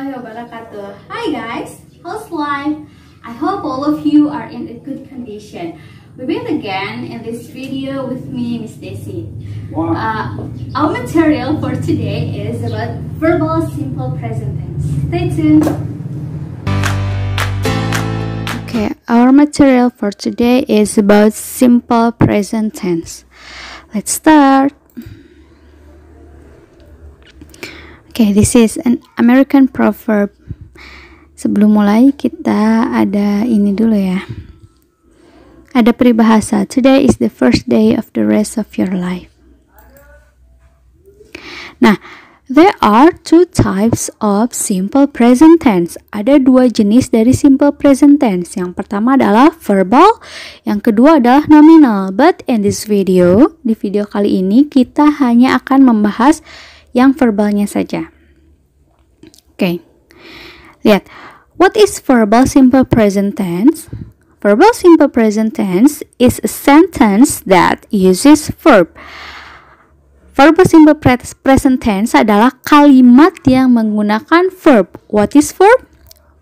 warahmatullahi wabarakatuh. Hi guys, how's life? I hope all of you are in a good condition. We will again in this video with me, Miss Desi. Our material for today is about verbal simple present tense. Stay tuned. Okay, our material for today is about simple present tense. Let's start. Okay, this is an American proverb. Sebelum mulai kita ada ini dulu ya. Ada peribahasa. Today is the first day of the rest of your life. Nah, there are two types of simple present tense. Ada dua jenis dari simple present tense. Yang pertama adalah verbal, yang kedua adalah nominal. But in this video, di video kali ini kita hanya akan membahas yang verbalnya saja. Oke. Lihat. What is verbal simple present tense? Verbal simple present tense is a sentence that uses verb. Verbal simple present tense adalah kalimat yang menggunakan verb. What is verb?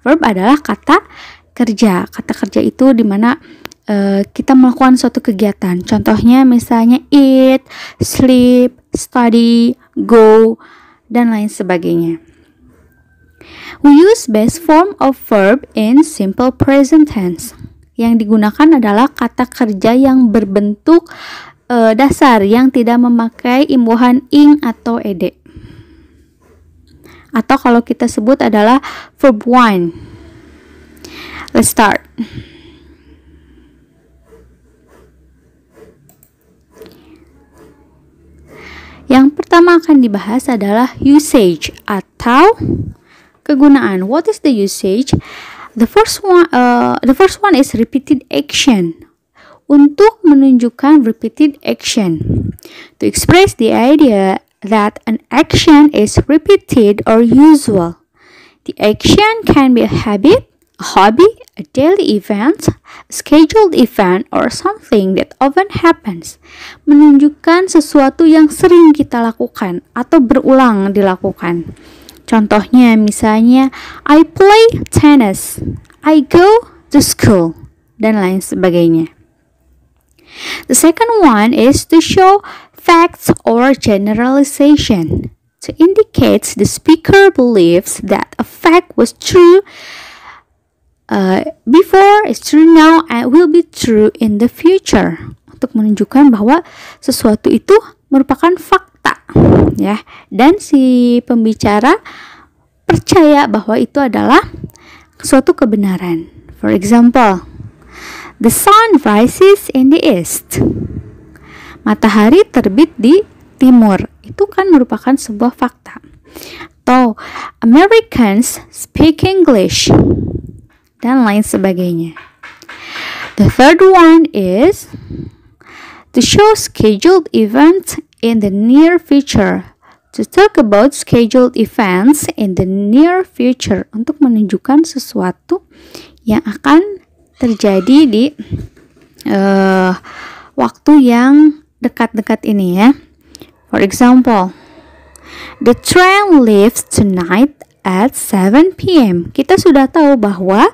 Verb adalah kata kerja. Kata kerja itu dimana kita melakukan suatu kegiatan. Contohnya misalnya eat, sleep, study, go, dan lain sebagainya. We use base form of verb in simple present tense. Yang digunakan adalah kata kerja yang berbentuk dasar yang tidak memakai imbuhan ing atau ed. Atau kalau kita sebut adalah verb one. Let's start. Yang pertama akan dibahas adalah usage atau kegunaan. What is the usage? The first one is repeated action. Untuk menunjukkan repeated action. To express the idea that an action is repeated or usual. The action can be a habit, a hobby, a daily event, a scheduled event, or something that often happens. Menunjukkan sesuatu yang sering kita lakukan atau berulang dilakukan. Contohnya misalnya, I play tennis, I go to school, dan lain sebagainya. The second one is to show facts or generalization. To indicate the speaker believes that a fact was true before, is true now, and will be true in the future. Untuk menunjukkan bahwa sesuatu itu merupakan fakta, ya. Dan si pembicara percaya bahwa itu adalah suatu kebenaran. For example, the sun rises in the east. Matahari terbit di timur. Itu kan merupakan sebuah fakta. Atau Americans speak English, dan lain sebagainya. The third one is to show scheduled events in the near future. To talk about scheduled events in the near future. Untuk menunjukkan sesuatu yang akan terjadi di waktu yang dekat-dekat ini ya. For example, the train leaves tonight at 7 p.m. Kita sudah tahu bahwa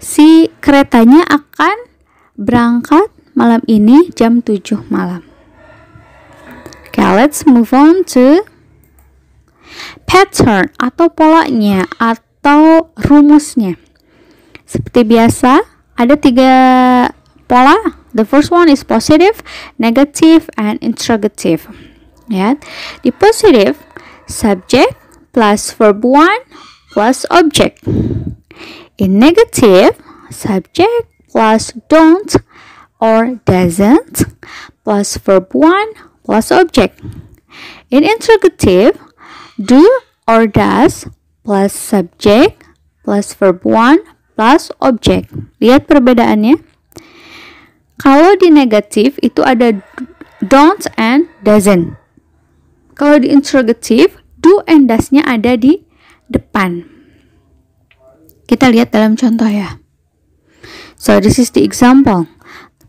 si keretanya akan berangkat malam ini jam 7 malam. Okay, let's move on to pattern atau polanya atau rumusnya. Seperti biasa, ada 3 pola. The first one is positive, negative, and interrogative. Ya, di positive, subject plus verb one plus object. In negative, subject plus don't or doesn't plus verb one plus object. In interrogative, do or does plus subject plus verb one plus object. Lihat perbedaannya. Kalau di negatif itu ada don't and doesn't. Kalau di interrogative, do and does-nya ada di depan. Kita lihat dalam contoh ya. So this is the example.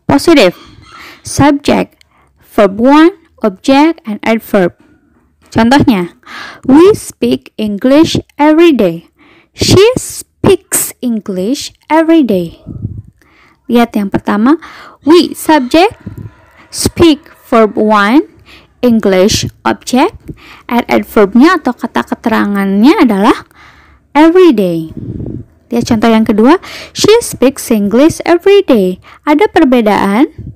Positive, subject, verb one, object, and adverb. Contohnya, we speak English every day. She speaks English every day. Lihat yang pertama, we subject, speak verb 1, English object, and adverbnya atau kata keterangannya adalah every day. Lihat contoh yang kedua, she speaks English every day. Ada perbedaan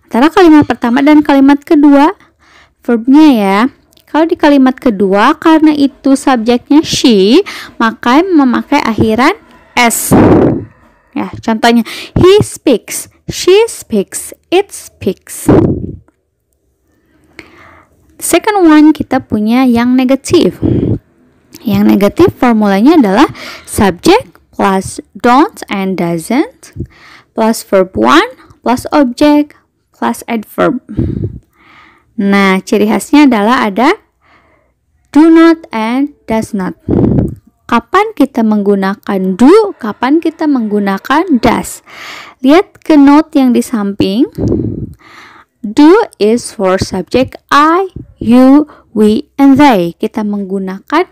antara kalimat pertama dan kalimat kedua. Verbnya ya. Kalau di kalimat kedua, karena itu subjeknya she, maka memakai akhiran s. Ya, contohnya, he speaks, she speaks, it speaks. Second one, kita punya yang negatif. Yang negatif formulanya adalah subject plus don't and doesn't plus verb 1 plus object plus adverb. Nah, ciri khasnya adalah ada do not and does not. Kapan kita menggunakan do, kapan kita menggunakan does. Lihat ke note yang di samping. Do is for subject I, you, we, and they. Kita menggunakan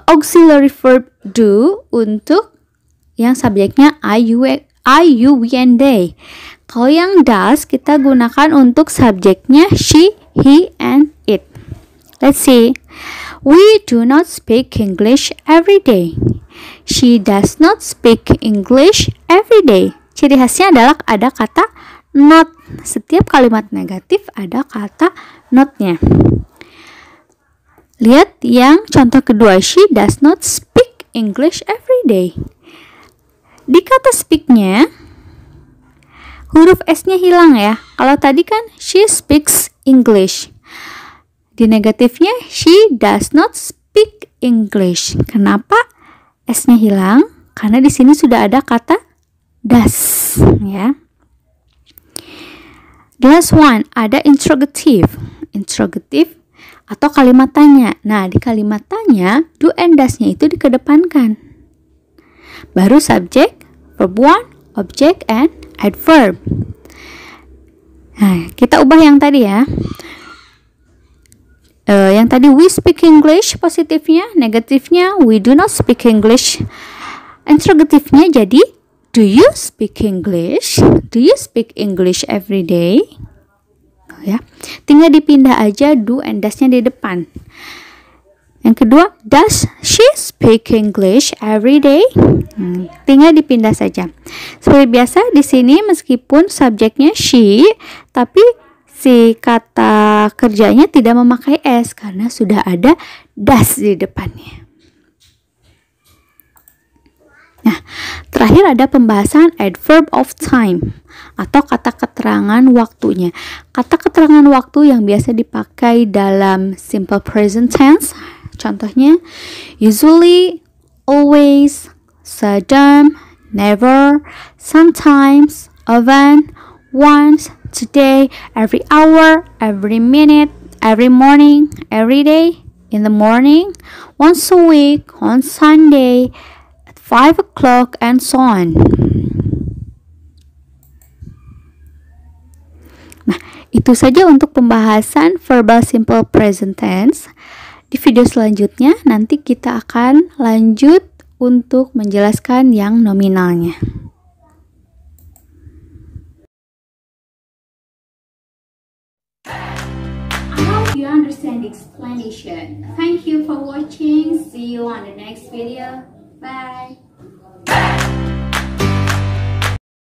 auxiliary verb do untuk yang subjeknya I, you, we, and they. Kalau yang does kita gunakan untuk subjeknya she, he, and it. Let's see. We do not speak English every day. She does not speak English every day. Ciri khasnya adalah ada kata not. Setiap kalimat negatif ada kata not-nya. Lihat yang contoh kedua. She does not speak English every day. Di kata speak-nya, huruf S-nya hilang ya. Kalau tadi kan she speaks English. Di negatifnya, she does not speak English. Kenapa S-nya hilang? Karena di sini sudah ada kata does, ya. The last one, ada interrogative. Interrogative atau kalimat tanya. Nah, di kalimat tanya, do and does-nya itu dikedepankan. Baru subject, verb 1, object, and adverb. Nah, kita ubah yang tadi ya. Yang tadi we speak English positifnya, negatifnya we do not speak English. Interrogatifnya jadi do you speak English? Do you speak English every day? Ya, tinggal dipindah aja do and does-nya di depan. Yang kedua, does she speak English every day? Tinggal dipindah saja. Seperti biasa di sini meskipun subjeknya she, tapi si kata kerjanya tidak memakai S karena sudah ada does di depannya. Nah, terakhir ada pembahasan adverb of time atau kata keterangan waktunya. Kata keterangan waktu yang biasa dipakai dalam simple present tense. Contohnya, usually, always, seldom, never, sometimes, often, once, today, every hour, every minute, every morning, every day, in the morning, once a week, on Sunday, at 5 o'clock, and so on. Nah, itu saja untuk pembahasan verbal simple present tense. Di video selanjutnya, nanti kita akan lanjut untuk menjelaskan yang nominalnya. You understand the explanation. Thank you for watching. See you on the next video. Bye.